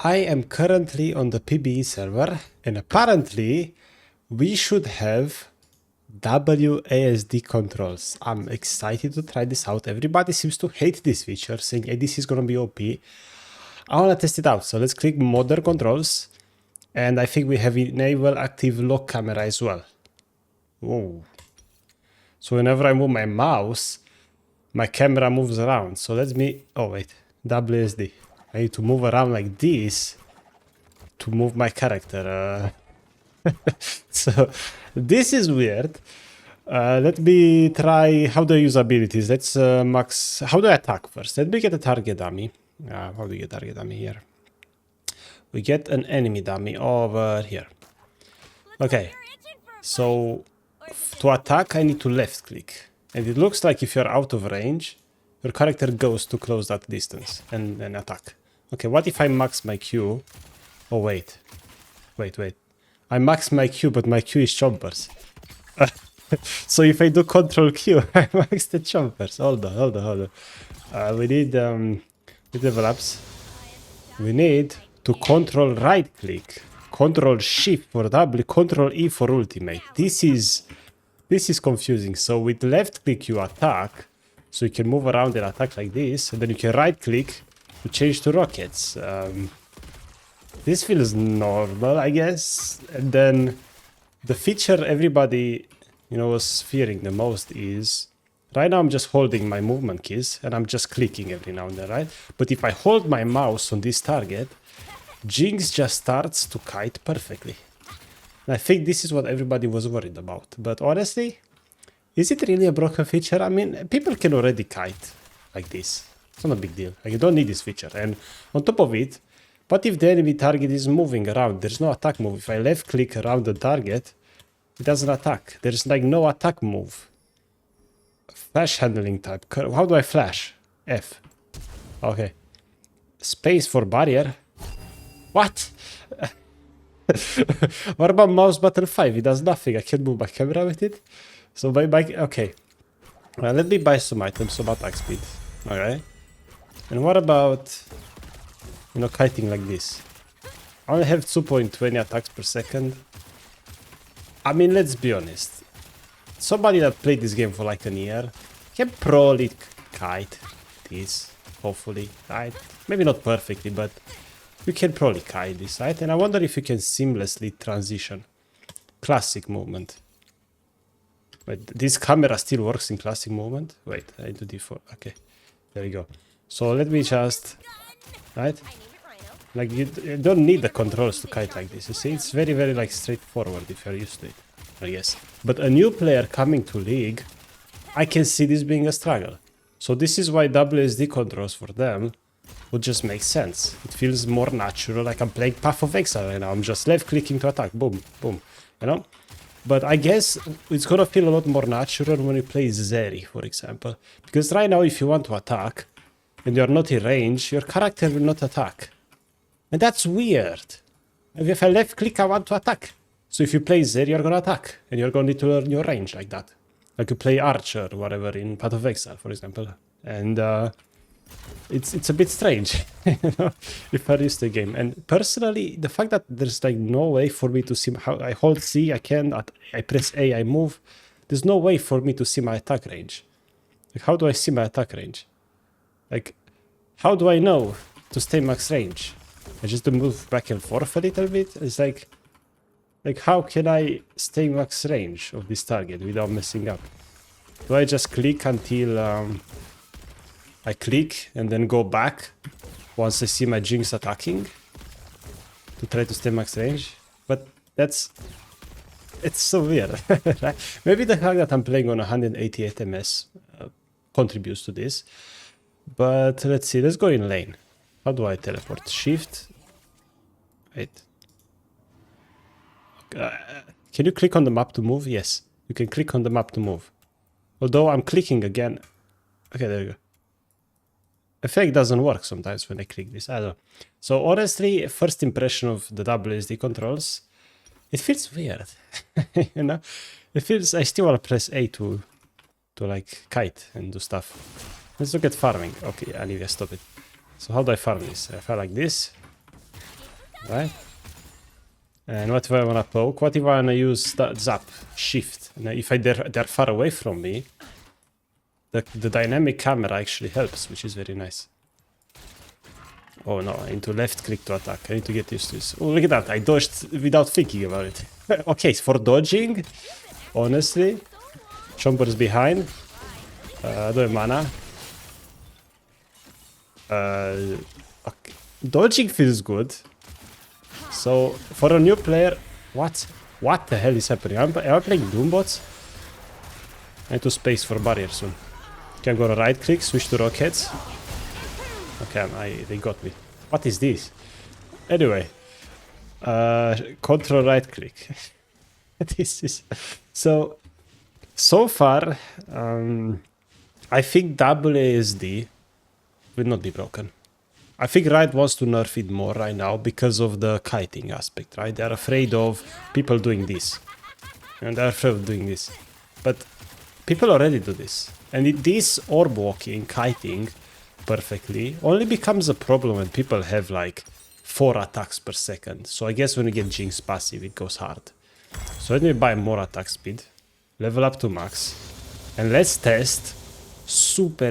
I am currently on the PBE server, and apparently we should have WASD controls. I'm excited to try this out. Everybody seems to hate this feature, saying hey, this is gonna be OP. I wanna test it out, so let's click modern controls, and I think we have enable active lock camera as well. Whoa. So whenever I move my mouse, my camera moves around. So let me, oh wait, WSD. I need to move around like this to move my character. So this is weird. Let me try how do I use abilities. Let's max. How do I attack first? Let me get a target dummy. How do we get target dummy here? We get an enemy dummy over here. Okay. So to attack, I need to left click. And it looks like if you're out of range, your character goes to close that distance and then attack. Okay, what if I max my Q? Oh, wait. Wait. I max my Q, but my Q is chompers. So if I do Control Q, I max the chompers. Hold on. We need develops. We need to control right click, control shift for W, control E for ultimate. This is confusing. So with left click you attack, so you can move around and attack like this, and then you can right click to change to rockets. This feels normal, I guess. And then the feature everybody, was fearing the most is right now I'm just holding my movement keys and I'm just clicking every now and then, right? But if I hold my mouse on this target, Jinx just starts to kite perfectly. And I think this is what everybody was worried about. But honestly, is it really a broken feature? I mean, people can already kite like this. It's not a big deal. Like, you don't need this feature. And on top of it, what if the enemy target is moving around? There's no attack move. If I left click around the target, it doesn't attack. There's like no attack move. Flash handling type. How do I flash? F. Okay. Space for barrier. What? What about mouse button 5? It does nothing. I can't move my camera with it. So okay. Let me buy some items, some attack speed. Okay. And what about, kiting like this? I only have 2.20 attacks per second. I mean, let's be honest. Somebody that played this game for like a year can probably kite this, hopefully, right? Maybe not perfectly, but you can probably kite this, right? And I wonder if you can seamlessly transition. Classic movement. Wait, this camera still works in classic movement? Wait, I need to default. Okay, there we go. So let me just, right? Like you don't need the controls to kite like this. You see, it's very, very like straightforward if you're used to it, I guess. But a new player coming to League, I can see this being a struggle. So this is why WSD controls for them would just make sense. It feels more natural, like I'm playing Path of Exile right now. I'm just left clicking to attack, boom, boom, But I guess it's gonna feel a lot more natural when you play Zeri, for example. Because right now, if you want to attack, and you're not in range, your character will not attack. And that's weird. If I left click, I want to attack. So if you play Zeri, you're gonna attack. And you're gonna need to learn your range like that. Like you play Archer or whatever in Path of Exile, for example. And it's a bit strange, if I use the game. And personally, the fact that there's like no way for me to see how I hold C, I press A, I move. There's no way for me to see my attack range. Like, how do I see my attack range? Like, how do I know to stay max range? I just move back and forth a little bit. It's like how can I stay max range of this target without messing up? Do I just click until I click and then go back once I see my Jinx attacking to try to stay max range? But it's so weird. Right? Maybe the fact that I'm playing on 188 ms contributes to this. But let's see, let's go in lane. How do I teleport? Shift. Wait. Can you click on the map to move? Yes, you can click on the map to move. Although I'm clicking again. Okay, there you go. Effect doesn't work sometimes when I click this. I don't know. So honestly, first impression of the WSD controls, it feels weird. It feels, I still want to press A to like kite and do stuff. Let's look at farming. Okay, I need to stop it. So how do I farm this? I farm like this. right? And what if I want to poke? What if I want to use zap, shift? And if they're far away from me, the dynamic camera actually helps, which is very nice. Oh no, I need to left click to attack. I need to get used to this. Oh, look at that. I dodged without thinking about it. Okay, for dodging, honestly, Chomper's behind. I don't have mana. Okay. Dodging feels good. So, for a new player, what the hell is happening? Am I playing Doombots? I need to space for barrier soon. Okay, I'm gonna right click, switch to rockets. Okay, they got me. What is this? Anyway, control right click. This is so far. I think WASD will not be broken. I think Riot wants to nerf it more right now because of the kiting aspect, right? They're afraid of people doing this. And they're afraid of doing this. But people already do this. And this orb walking, kiting perfectly only becomes a problem when people have like 4 attacks per second. So I guess when you get Jinx passive, it goes hard. So let me buy more attack speed, level up to max, and let's test super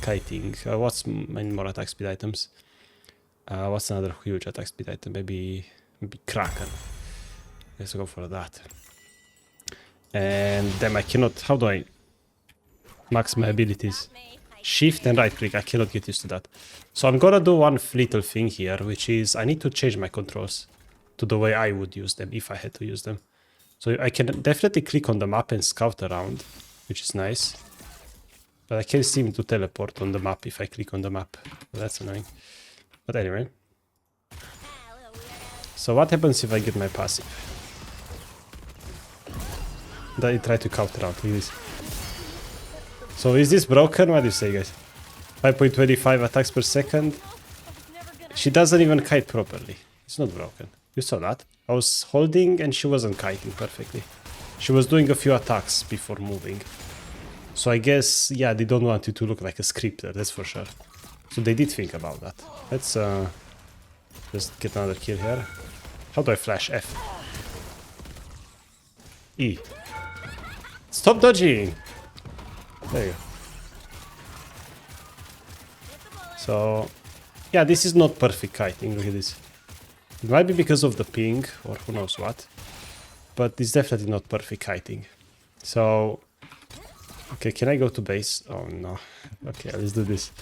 kiting. What's my more attack speed items? What's another huge attack speed item? Maybe Kraken. Let's go for that. And then I cannot. How do I max my abilities? Shift and right click. I cannot get used to that. So I'm gonna do one little thing here, which is I need to change my controls to the way I would use them if I had to use them. So I can definitely click on the map and scout around, which is nice. But I can't seem to teleport on the map if I click on the map. Well, that's annoying. But anyway. So what happens if I get my passive? I try to count around. Look at this. So is this broken? What do you say, guys? 5.25 attacks per second. She doesn't even kite properly. It's not broken. You saw that? I was holding and she wasn't kiting perfectly. She was doing a few attacks before moving. So I guess, yeah, they don't want you to look like a scripter, that's for sure. So they did think about that. Let's just get another kill here. How do I flash? F. E. Stop dodging! There you go. So, yeah, this is not perfect kiting, look at this. It might be because of the ping, or who knows what. But it's definitely not perfect kiting. So, okay, can I go to base? Oh no. Okay, let's do this.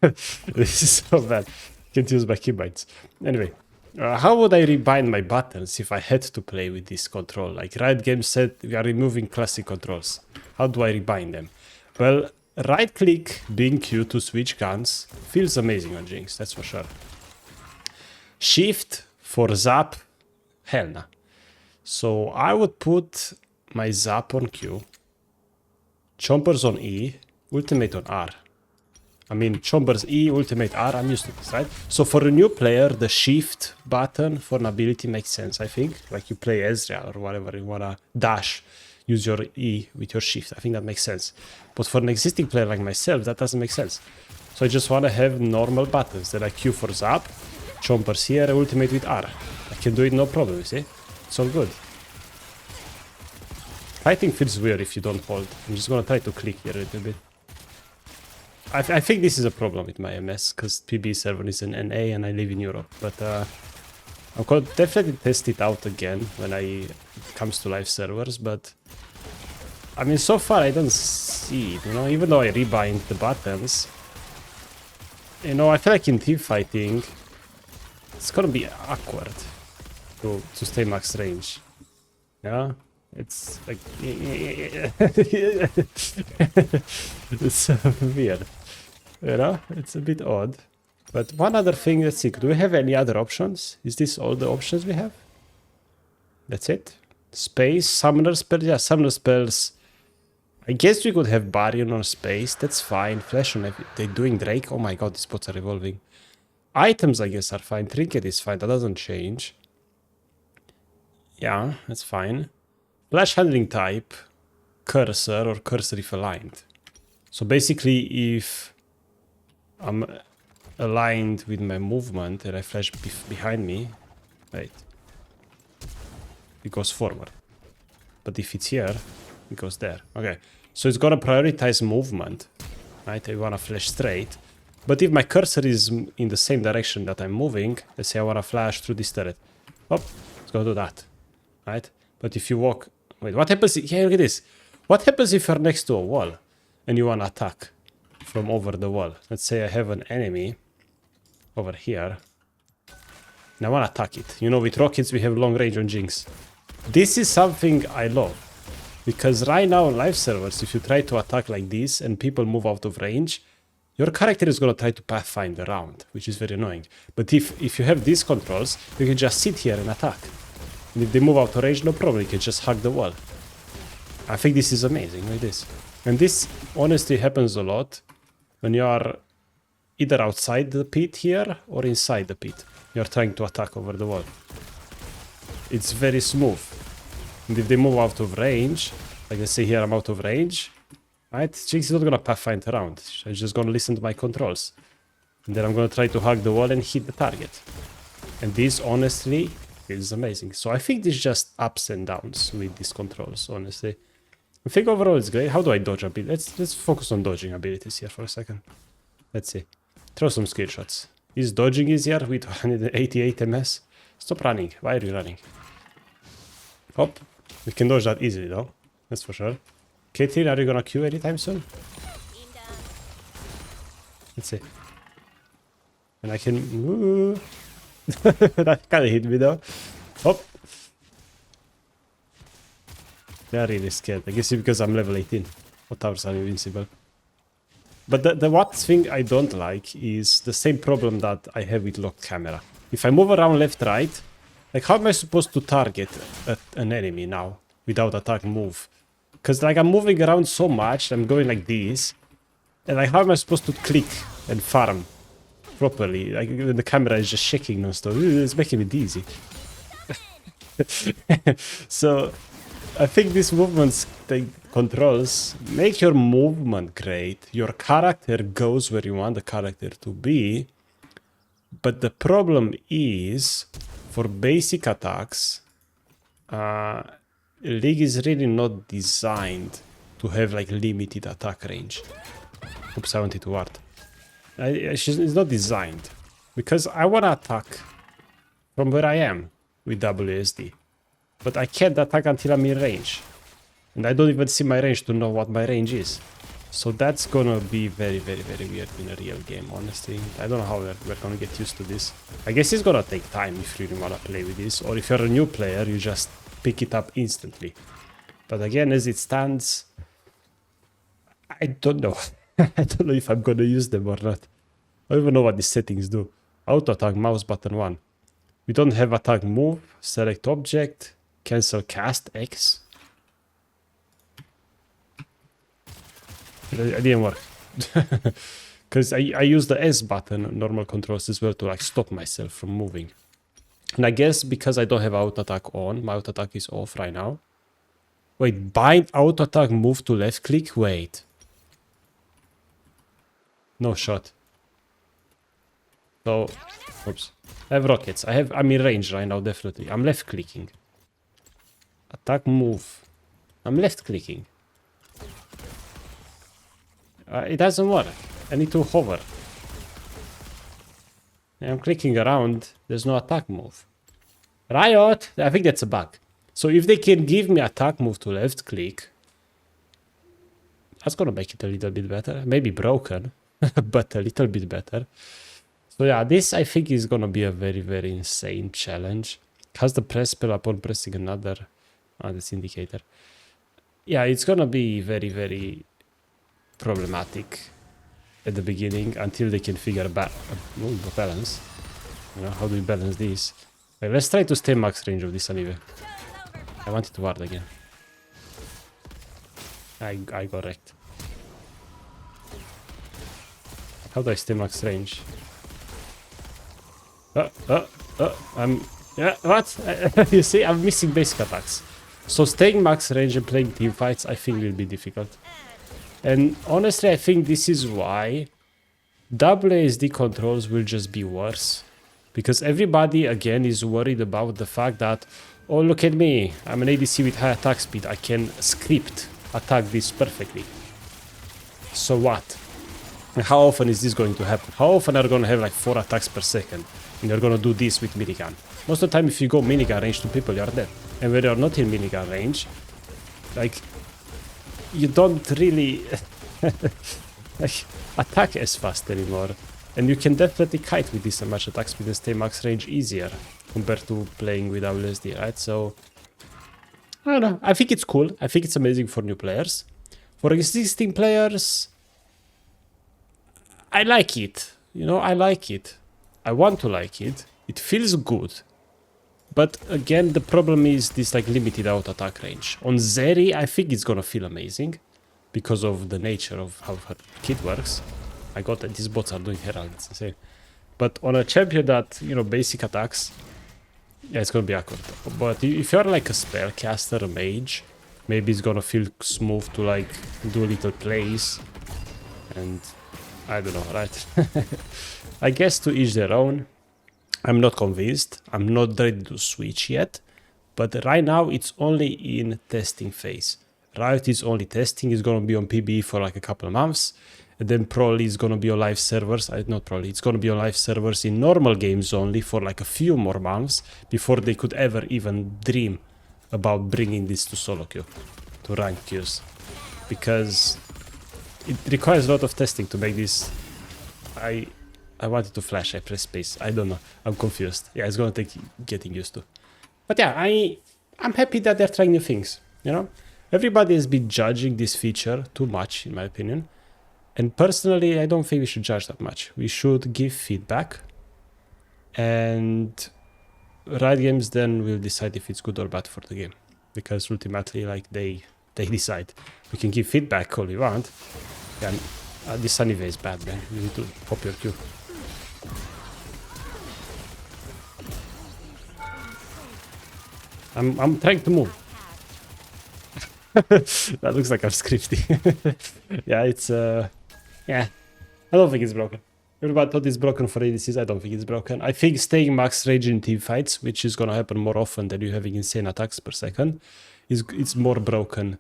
This is so bad. Can't use my keybinds. Anyway, how would I rebind my buttons if I had to play with this control? Like Riot Games said, we are removing classic controls. How do I rebind them? Well, right click being Q to switch guns feels amazing on Jinx, that's for sure. Shift for zap, hell nah. So I would put my zap on Q, Chompers on E, ultimate on R. I mean, Chompers E, ultimate R, I'm used to this, right? So for a new player, the shift button for an ability makes sense, I think. Like you play Ezreal or whatever, you wanna dash, use your E with your shift. I think that makes sense. But for an existing player like myself, that doesn't make sense. So I just wanna have normal buttons that I Q for zap, Chompers here, ultimate with R. I can do it no problem, you see? It's all good. Fighting feels weird if you don't hold. I'm just gonna try to click here a little bit. I think this is a problem with my MS, because PB server is an NA and I live in Europe. But I'm gonna definitely test it out again when it comes to live servers. But I mean, so far I don't see it, you know, even though I rebind the buttons. You know, I feel like in team fighting, it's gonna be awkward to stay max range. Yeah? It's like it's weird, you know. It's a bit odd. But one other thing, let's see. Do we have any other options? Is this all the options we have? That's it. Space, summoner spells. Yeah, summoner spells. I guess we could have Baryon on space. That's fine. Flash on every. They're doing Drake. Oh my god, these spots are evolving. Items, I guess, are fine. Trinket is fine. That doesn't change. Yeah, that's fine. Flash handling type, cursor or cursor if aligned. So basically if aligned with my movement and I flash behind me, wait, it goes forward. But if it's here, it goes there. Okay, so it's gonna prioritize movement, right? I wanna flash straight. But if my cursor is in the same direction that I'm moving, let's say I wanna flash through this turret. Oh, it's gonna do that, right? But if you walk, wait, what happens? Yeah, look at this. What happens if you're next to a wall and you wanna attack from over the wall? Let's say I have an enemy over here. And I wanna attack it. You know, with rockets we have long range on Jinx. This is something I love. Because right now on live servers, if you try to attack like this and people move out of range, your character is gonna try to pathfind around, which is very annoying. But if you have these controls, you can just sit here and attack. And if they move out of range, no problem, you can just hug the wall. I think this is amazing, like this. And this honestly happens a lot when you are either outside the pit here or inside the pit. You're trying to attack over the wall. It's very smooth. And if they move out of range, like I say here, I'm out of range, right? Jinx is not gonna pathfind around. She's just gonna listen to my controls. And then I'm gonna try to hug the wall and hit the target. And this, honestly, is amazing. So I think there's just ups and downs with these controls, honestly. I think overall it's great. How do I dodge abilities? Let's focus on dodging abilities here for a second. Let's see. Throw some screenshots. Is dodging easier with 188 ms? Stop running. Why are you running? Hop. We can dodge that easily though. That's for sure. Caitlyn, are you gonna queue anytime soon? Let's see. And I can... that kinda hit me though. Hop. They are really scared. I guess it's because I'm level 18. What towers are invincible? But the one thing I don't like is the same problem that I have with locked camera. If I move around left, right, like how am I supposed to target an enemy now without attack move? Because like I'm moving around so much, I'm going like this, and like how am I supposed to click and farm properly? Like the camera is just shaking non-stop. It's making me dizzy. So I think these movements controls make your movement great. Your character goes where you want the character to be. But the problem is, for basic attacks, League is really not designed to have like limited attack range. Oops, I wanted to ward. It's not designed. Because I want to attack from where I am with WASD. But I can't attack until I'm in range. And I don't even see my range to know what my range is. So that's gonna be very, very, very weird in a real game, honestly. I don't know how we're gonna get used to this. I guess it's gonna take time if you really wanna play with this. Or if you're a new player, you just pick it up instantly. But again, as it stands, I don't know. I don't know if I'm gonna use them or not. I don't even know what these settings do. Auto attack, mouse button 1. We don't have attack move, select object, cancel cast X. It didn't work. Because I use the S button, normal controls as well, to like stop myself from moving. And I guess because I don't have auto attack on, my auto attack is off right now. Wait, bind auto attack move to left click? Wait. No shot. So, oops. I have rockets. I'm in range right now, definitely. I'm left clicking. Attack move. I'm left clicking. It doesn't work. I need to hover. I'm clicking around. There's no attack move. Riot! I think that's a bug. So if they can give me attack move to left click, that's gonna make it a little bit better. Maybe broken, but a little bit better. So yeah, this I think is gonna be a very, very insane challenge. Has the press spell upon pressing another this indicator. Yeah, it's gonna be very, very problematic at the beginning until they can figure balance. You know, how do we balance this? Okay, let's try to stay max range of this anyway. I wanted to ward again. I got wrecked. How do I stay max range? Yeah, what? You see, I'm missing basic attacks. So staying max range and playing team fights, I think will be difficult. And honestly, I think this is why WASD controls will just be worse. Because everybody, again, is worried about the fact that, oh, look at me, I'm an ADC with high attack speed, I can script attack this perfectly. So what? And how often is this going to happen? How often are you going to have like 4 attacks per second? And you're going to do this with minigun. Most of the time, if you go minigun range to people, you're dead. And when you're not in minigun range, like, you don't really like, attack as fast anymore. And you can definitely kite with this much attack speed and stay max range easier compared to playing with WSD, right? So, I don't know. I think it's cool. I think it's amazing for new players. For existing players, I like it. You know, I like it. I want to like it. It feels good. But again, the problem is this like limited out attack range. On Zeri, I think it's gonna feel amazing because of the nature of how her kit works. I got that these bots are doing Herald, it's insane. But on a champion that, you know, basic attacks, yeah, it's gonna be awkward. But if you're like a spellcaster, a mage, maybe it's gonna feel smooth to like do little plays. And I don't know, right? I guess to each their own. I'm not convinced. I'm not ready to switch yet. But right now, it's only in testing phase. Riot is only testing. It's going to be on PBE for like a couple of months. And then probably it's going to be on live servers. Not probably. It's going to be on live servers in normal games only for like a few more months before they could ever even dream about bringing this to solo queue, to rank queues. Because it requires a lot of testing to make this. I wanted to flash, I press space. I don't know. I'm confused. Yeah, it's gonna take getting used to. But yeah, I'm happy that they're trying new things, you know? Everybody has been judging this feature too much, in my opinion. And personally, I don't think we should judge that much. We should give feedback. And Riot Games then will decide if it's good or bad for the game. Because ultimately, like, they decide. We can give feedback all we want. And this anyway is bad, man. You need to pop your Q. I'm trying to move. That looks like I'm scripting. Yeah, it's yeah. I don't think it's broken. Everybody thought it's broken for ADCs. I don't think it's broken. I think staying max range in team fights, which is gonna happen more often than you having insane attacks per second, it's more broken,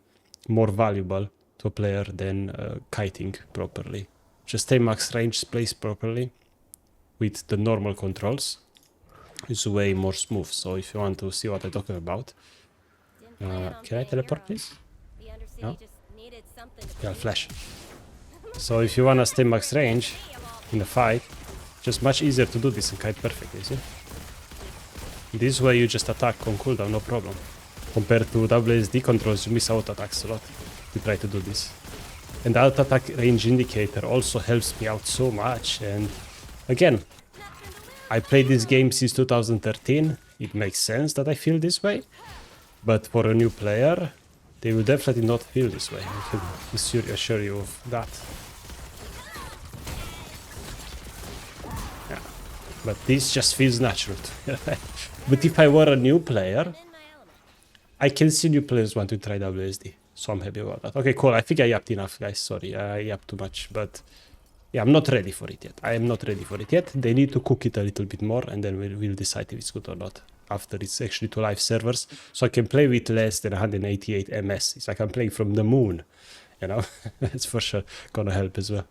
more valuable to a player than kiting properly. Just stay max range, place properly with the normal controls. It's way more smooth. So if you want to see what I'm talking about, can I teleport, please? No? Yeah, I'll flash. So if you want to stay max range in a fight, just much easier to do this and kite perfectly, see? This way you just attack on cooldown, no problem. Compared to WSD controls, you miss out attacks a lot. You try to do this. And the out attack range indicator also helps me out so much. And again, I played this game since 2013. It makes sense that I feel this way. But for a new player, they will definitely not feel this way. I can assure you of that. Yeah. But this just feels natural. But if I were a new player, I can see new players want to try WSD. So I'm happy about that. Okay, cool. I think I yapped enough, guys. Sorry, I yapped too much. But yeah, I'm not ready for it yet. I am not ready for it yet. They need to cook it a little bit more, and then we'll decide if it's good or not after it's actually to live servers. So I can play with less than 188 MS. It's like I'm playing from the moon, you know? It's for sure gonna help as well.